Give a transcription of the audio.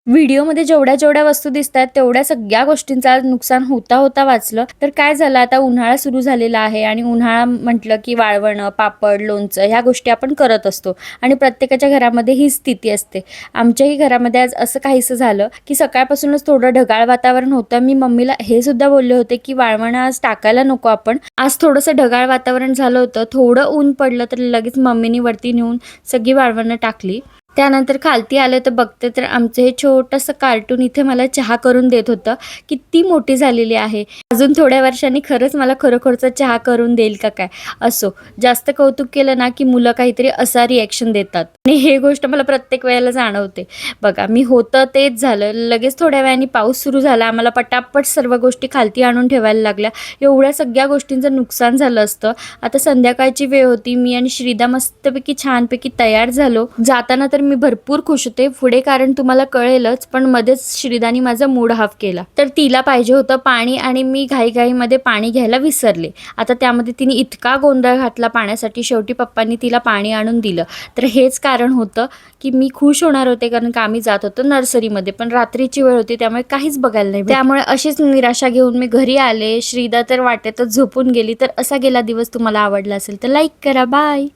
व्हिडिओमध्ये जेवढ्या वस्तू दिसतात तेवढ्या सगळ्या गोष्टींचा नुकसान होता वाचलं. तर काय झालं, आता उन्हाळा सुरू झालेला आहे आणि उन्हाळा म्हटलं की वाळवणं, पापड, लोणचं ह्या गोष्टी आपण करत असतो आणि प्रत्येकाच्या घरामध्ये ही स्थिती असते. आमच्याही घरामध्ये आज असं काहीसं झालं की सकाळपासूनच थोडं ढगाळ वातावरण होतं. मी मम्मीला हे सुद्धा बोलले होते की वाळवणं आज टाकायला नको आपण. आज थोडंसं ढगाळ वातावरण झालं होतं, थोडं ऊन पडलं तर लगेच मम्मीनी वरती नेऊन सगळी वाळवणं टाकली. त्यानंतर खालती आलं तर बघते तर आमचं हे छोटंसं कार्टून इथे मला चहा करून देत होतं. किती मोठी झालेली आहे. अजून थोड्या वर्षांनी खरंच मला खरोखरचा चहा करून देईल का काय. असो, जास्त कौतुक केलं ना की मुलं काहीतरी असा रिॲक्शन देतात आणि हे गोष्ट मला प्रत्येक वेळेला जाणवते. बघा, मी होतं तेच झालं. लगेच थोड्या वेळाने पाऊस सुरू झाला. आम्हाला पटापट सर्व गोष्टी खालती आणून ठेवायला लागल्या. एवढ्या सगळ्या गोष्टींचं नुकसान झालं असतं. आता संध्याकाळची वेळ होती. मी आणि श्रीदा मस्तपैकी छानपैकी तयार झालो. जाताना तर मी भरपूर खुश होते. पुढे कारण तुम्हाला कळेलच, पण मध्येच श्रीदानी माझा मूड हाफ केला. तर तिला पाहिजे होतं पाणी आणि मी घाईघाईमध्ये पाणी घ्यायला विसरले. आता त्यामध्ये तिने इतका गोंधळ घातला पाण्यासाठी. शेवटी पप्पांनी तिला पाणी आणून दिलं. तर हेच कारण होतं की मी खुश होणार होते, कारण का आम्ही जात होतो नर्सरीमध्ये, पण रात्रीची वेळ होती त्यामुळे काहीच बघायला नाही. त्यामुळे अशीच निराशा घेऊन मी घरी आले. श्रीदा तर वाटेतच झोपून गेली. तर असा गेला दिवस. तुम्हाला आवडला असेल तर लाईक करा. बाय.